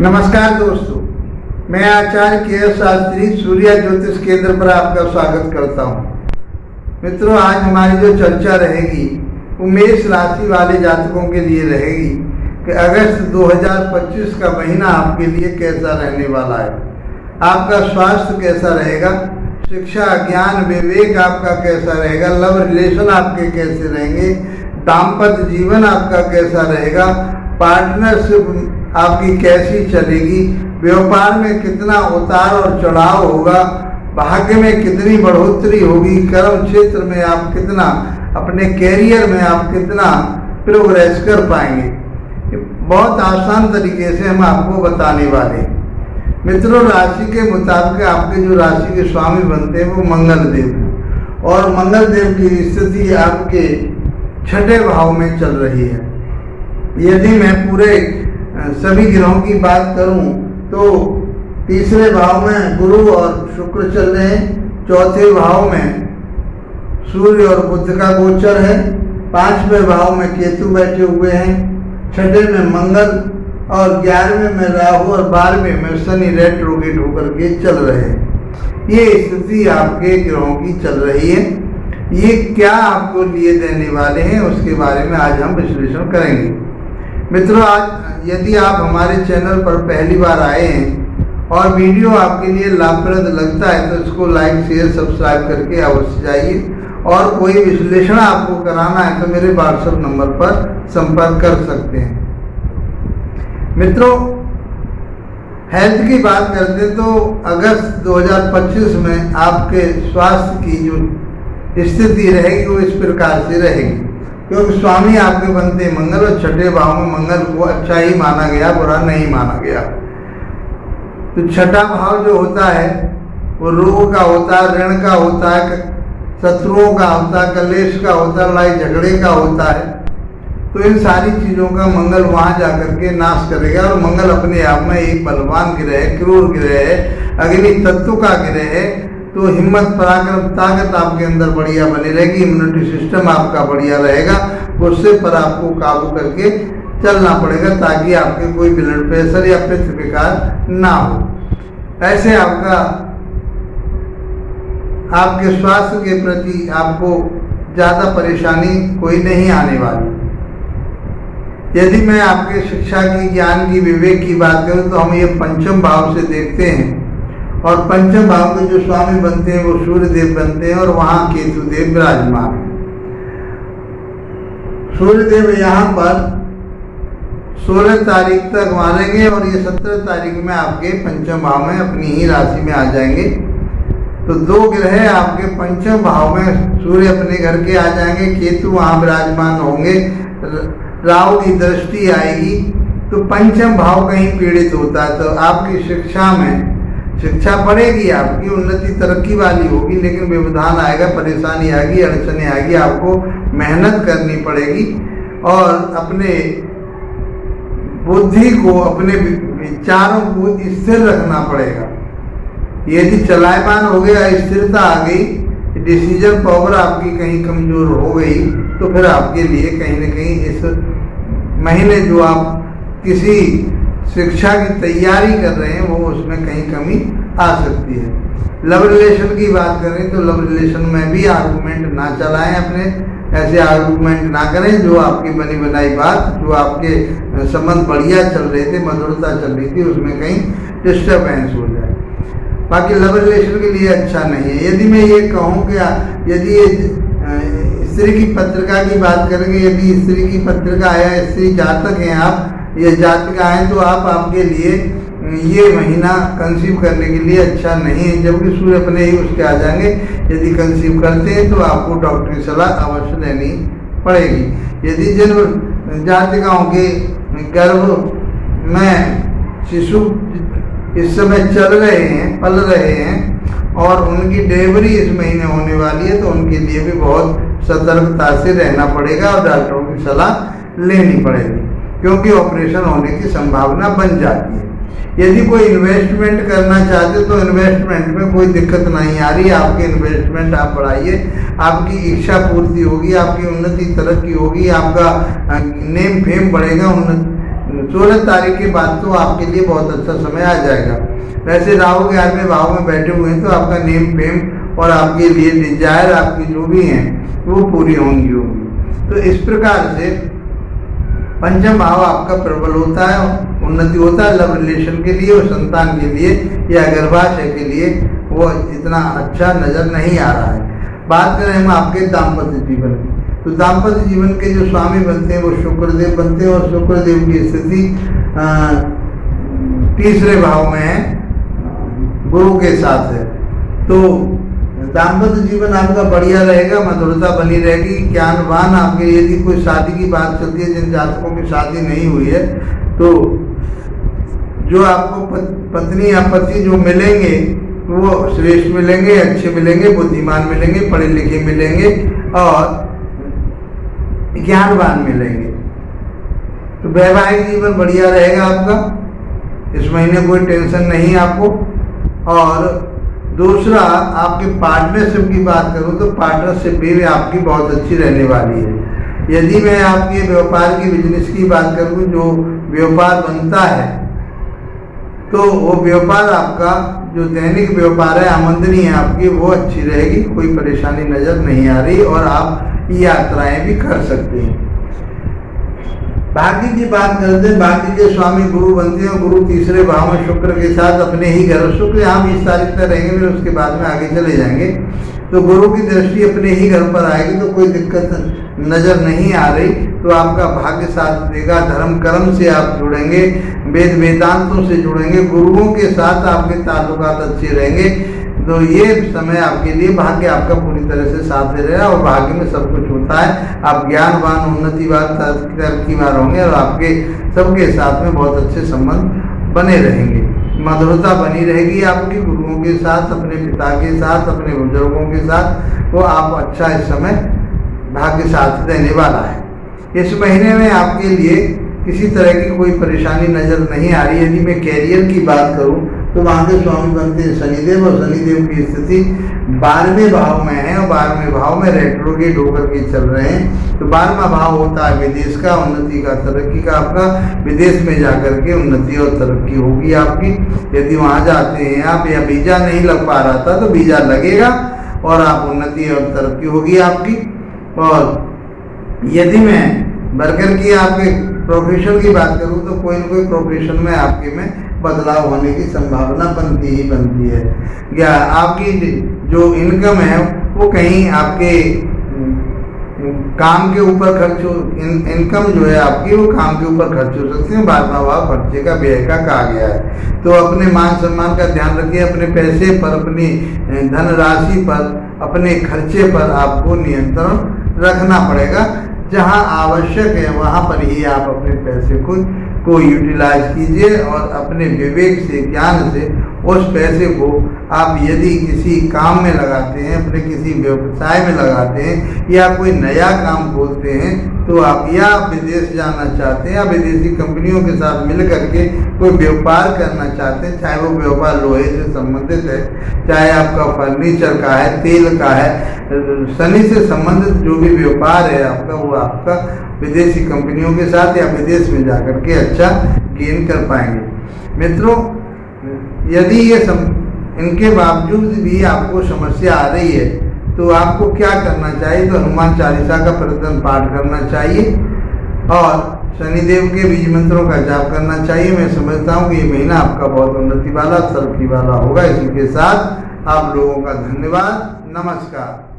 नमस्कार दोस्तों, मैं आचार्य के शास्त्री सूर्य ज्योतिष केंद्र पर आपका स्वागत करता हूं। मित्रों, आज हमारी जो चर्चा रहेगी वो मेष राशि वाले जातकों के लिए रहेगी कि अगस्त 2025 का महीना आपके लिए कैसा रहने वाला है। आपका स्वास्थ्य कैसा रहेगा, शिक्षा, ज्ञान, विवेक आपका कैसा रहेगा, लव रिलेशन आपके कैसे रहेंगे, दाम्पत्य जीवन आपका कैसा रहेगा, पार्टनरशिप आपकी कैसी चलेगी, व्यापार में कितना उतार और चढ़ाव होगा, भाग्य में कितनी बढ़ोतरी होगी, कर्म क्षेत्र में आप कितना, अपने कैरियर में आप कितना प्रोग्रेस कर पाएंगे, बहुत आसान तरीके से हम आपको बताने वाले हैं। मित्रों, राशि के मुताबिक आपके जो राशि के स्वामी बनते हैं वो मंगल देव हैं और मंगल देव की स्थिति आपके छठे भाव में चल रही है। यदि मैं पूरे सभी ग्रहों की बात करूं तो तीसरे भाव में गुरु और शुक्र चल रहे हैं, चौथे भाव में सूर्य और बुध का गोचर है, पांचवें भाव में केतु बैठे हुए हैं, छठे में मंगल और 11वें में राहु और 12वें में शनि रेट्रोगेट होकर के चल रहे हैं। ये स्थिति आपके ग्रहों की चल रही है। ये क्या आपको लिए देने वाले हैं उसके बारे में आज हम विश्लेषण करेंगे। मित्रों, आज यदि आप हमारे चैनल पर पहली बार आए हैं और वीडियो आपके लिए लाभप्रद लगता है तो इसको लाइक, शेयर, सब्सक्राइब करके अवश्य जाइए और कोई विश्लेषण आपको कराना है तो मेरे व्हाट्सएप नंबर पर संपर्क कर सकते हैं। मित्रों, हेल्थ की बात करते तो अगस्त 2025 में आपके स्वास्थ्य की जो स्थिति रहेगी वो इस प्रकार से रहेगी, क्योंकि स्वामी आपके बनते मंगल और छठे भाव में मंगल को अच्छा ही माना गया, बुरा नहीं माना गया। तो छठा भाव जो होता है वो रोग का होता है, ऋण का होता है, शत्रुओं का होता है, कलेश का होता है, लड़ाई झगड़े का होता है। तो इन सारी चीज़ों का मंगल वहाँ जाकर के नाश करेगा और मंगल अपने आप में एक बलवान ग्रह है, क्रूर ग्रह है, अग्नि तत्व का ग्रह है। तो हिम्मत, पराक्रम, ताकत आपके अंदर बढ़िया बनी रहेगी, इम्यूनिटी सिस्टम आपका बढ़िया रहेगा, गुस्से पर आपको काबू करके चलना पड़ेगा ताकि आपके कोई ब्लड प्रेशर या पित्त विकार ना हो। ऐसे आपके स्वास्थ्य के प्रति आपको ज़्यादा परेशानी कोई नहीं आने वाली। यदि मैं आपके शिक्षा की, ज्ञान की, विवेक की बात करूं तो हम ये पंचम भाव से देखते हैं और पंचम भाव के जो स्वामी बनते हैं वो सूर्य देव बनते हैं और वहां केतु देव विराजमान है। सूर्य देव यहाँ पर 16 तारीख तक मारेंगे और ये 17 तारीख में आपके पंचम भाव में अपनी ही राशि में आ जाएंगे। तो दो ग्रह आपके पंचम भाव में, सूर्य अपने घर के आ जाएंगे, केतु वहां विराजमान होंगे, राहु की दृष्टि आएगी। तो पंचम भाव कहीं पीड़ित होता है तो आपकी शिक्षा में, शिक्षा बढ़ेगी, आपकी उन्नति तरक्की वाली होगी, लेकिन व्यवधान आएगा, परेशानी आएगी, अड़चने आएगी, आपको मेहनत करनी पड़ेगी और अपने बुद्धि को, अपने विचारों को स्थिर रखना पड़ेगा। यदि चलायमान हो गया, स्थिरता आ गई, डिसीजन पावर आपकी कहीं कमजोर हो गई तो फिर आपके लिए कहीं ना कहीं इस महीने जो आप किसी शिक्षा की तैयारी कर रहे हैं वो उसमें कहीं कमी आ सकती है। लव रिलेशन की बात करें तो लव रिलेशन में भी आर्गूमेंट ना चलाएं, अपने ऐसे आर्गूमेंट ना करें जो आपकी बनी बनाई बात, जो आपके संबंध बढ़िया चल रहे थे, मधुरता चल रही थी, उसमें कहीं डिस्टर्बेंस हो जाए। बाकी लव रिलेशन के लिए अच्छा नहीं है। यदि मैं ये कहूँ कि यदि ये स्त्री की पत्रिका की बात करेंगे, यदि स्त्री की पत्रिका है, स्त्री जातक हैं आप, ये जातिका हैं, तो आपके लिए ये महीना कंसीव करने के लिए अच्छा नहीं है, जबकि सूर्य अपने ही उसके आ जाएंगे। यदि कंसीव करते हैं तो आपको डॉक्टरी सलाह अवश्य लेनी पड़ेगी। यदि जिन जातिकाओं के गर्भ में शिशु इस समय चल रहे हैं, पल रहे हैं और उनकी डिलीवरी इस महीने होने वाली है तो उनके लिए भी बहुत सतर्कता से रहना पड़ेगा और डॉक्टरों की सलाह लेनी पड़ेगी, क्योंकि ऑपरेशन होने की संभावना बन जाती है। यदि कोई इन्वेस्टमेंट करना चाहते तो इन्वेस्टमेंट में कोई दिक्कत नहीं आ रही। आपके इन्वेस्टमेंट आप बढ़ाइए, आपकी इच्छा पूर्ति होगी, आपकी उन्नति तरक्की होगी, आपका नेम फेम बढ़ेगा, 16 तारीख के बाद तो आपके लिए बहुत अच्छा समय आ जाएगा। वैसे राहु 11वें भाव में बैठे हुए हैं तो आपका नेम फेम और आपके लिए डिजायर आपकी जो भी हैं वो पूरी होंगी। तो इस प्रकार से पंचम भाव आपका प्रबल होता है, उन्नति होता है लव रिलेशन के लिए और संतान के लिए या गर्भाशय के लिए वो इतना अच्छा नजर नहीं आ रहा है। बात करें हम आपके दाम्पत्य जीवन की, तो दाम्पत्य जीवन के जो स्वामी बनते हैं वो शुक्रदेव बनते हैं और शुक्रदेव की स्थिति तीसरे भाव में है, गुरु के साथ है। तो दाम्पत्य जीवन आपका बढ़िया रहेगा, मधुरता बनी रहेगी, ज्ञानवान आपके। यदि कोई शादी की बात चलती है, जिन जातकों की शादी नहीं हुई है, तो जो आपको पत्नी या पति जो मिलेंगे वो श्रेष्ठ मिलेंगे, अच्छे मिलेंगे, बुद्धिमान मिलेंगे, पढ़े लिखे मिलेंगे और ज्ञानवान मिलेंगे। तो वैवाहिक जीवन बढ़िया रहेगा आपका, इस महीने कोई टेंशन नहीं आपको। और दूसरा, आपके पार्टनरशिप की बात करूं तो पार्टनरशिप भी आपकी बहुत अच्छी रहने वाली है। यदि मैं आपके व्यापार की बिजनेस की बात करूं, जो व्यापार बनता है, तो वो व्यापार आपका जो दैनिक व्यापार है, आमदनी है आपकी, वो अच्छी रहेगी, कोई परेशानी नजर नहीं आ रही और आप यात्राएं भी कर सकते हैं। भाग्य की बात करते हैं, भाग्य के स्वामी गुरु बनते हैं। गुरु तीसरे भाव में शुक्र के साथ अपने ही घर, शुक्र यहाँ 20 तारीख तक रहेंगे, फिर उसके बाद में आगे चले जाएंगे। तो गुरु की दृष्टि अपने ही घर पर आएगी, तो कोई दिक्कत नजर नहीं आ रही। तो आपका भाग्य साथ देगा, धर्म कर्म से आप जुड़ेंगे, वेद वेदांतों से जुड़ेंगे, गुरुओं के साथ आपके ताल्लुकात अच्छे रहेंगे। तो ये समय आपके लिए भाग्य आपका पूरी तरह से साथ दे रहेगा और भाग्य में सब कुछ होता है। आप ज्ञानवान, उन्नतिवान, तरक्कीवान होंगे और आपके सबके साथ में बहुत अच्छे संबंध बने रहेंगे, मधुरता बनी रहेगी आपकी गुरुओं के साथ, अपने पिता के साथ, अपने बुजुर्गों के साथ। वो आप अच्छा इस समय भाग्य साथ देने वाला है। इस महीने में आपके लिए किसी तरह की कोई परेशानी नजर नहीं आ रही। यदि मैं कैरियर की बात करूं तो वहाँ के स्वामी बनते हैं शनिदेव और शनिदेव की स्थिति 12वें भाव में है और 12वें भाव में रेट्रोगेट होकर के चल रहे हैं। तो 12वां भाव होता है विदेश का, उन्नति का, तरक्की का। आपका विदेश में जाकर के उन्नति और तरक्की होगी आपकी। यदि वहाँ जाते हैं आप या वीजा नहीं लग पा रहा था तो वीजा लगेगा और आप उन्नति और तरक्की होगी आपकी। और यदि मैं वर्कर की आपके प्रोफेशन की बात करूं तो कोई न कोई प्रोफेशन में आपके में बदलाव होने की संभावना बनती ही बनती है। या आपकी जो इनकम है वो कहीं आपके काम के ऊपर खर्च हो, इनकम जो है आपकी वो काम के ऊपर खर्च हो सकती है। 12वां भाव खर्चे का, व्यय का कहा गया है। तो अपने मान सम्मान का ध्यान रखिए, अपने पैसे पर, अपनी धनराशि पर, अपने खर्चे पर आपको नियंत्रण रखना पड़ेगा। जहां आवश्यक है वहां पर ही आप अपने पैसे को यूटिलाइज कीजिए और अपने विवेक से, ज्ञान से उस पैसे को आप यदि किसी काम में लगाते हैं, अपने किसी व्यवसाय में लगाते हैं या कोई नया काम खोलते हैं, तो आप या विदेश जाना चाहते हैं या विदेशी कंपनियों के साथ मिल करके कोई व्यापार करना चाहते हैं, चाहे वो व्यापार लोहे से संबंधित है, चाहे आपका फर्नीचर का है, तेल का है, शनि से संबंधित जो भी व्यापार है आपका, वो आपका विदेशी कंपनियों के साथ या विदेश में जाकर के अच्छा गेन कर पाएंगे। मित्रों, यदि ये इनके बावजूद भी आपको समस्या आ रही है तो आपको क्या करना चाहिए? तो हनुमान चालीसा का प्रतिदिन पाठ करना चाहिए और शनिदेव के बीज मंत्रों का जाप करना चाहिए। मैं समझता हूँ कि ये महीना आपका बहुत उन्नति वाला, तरक्की वाला होगा। इसी के साथ आप लोगों का धन्यवाद, नमस्कार।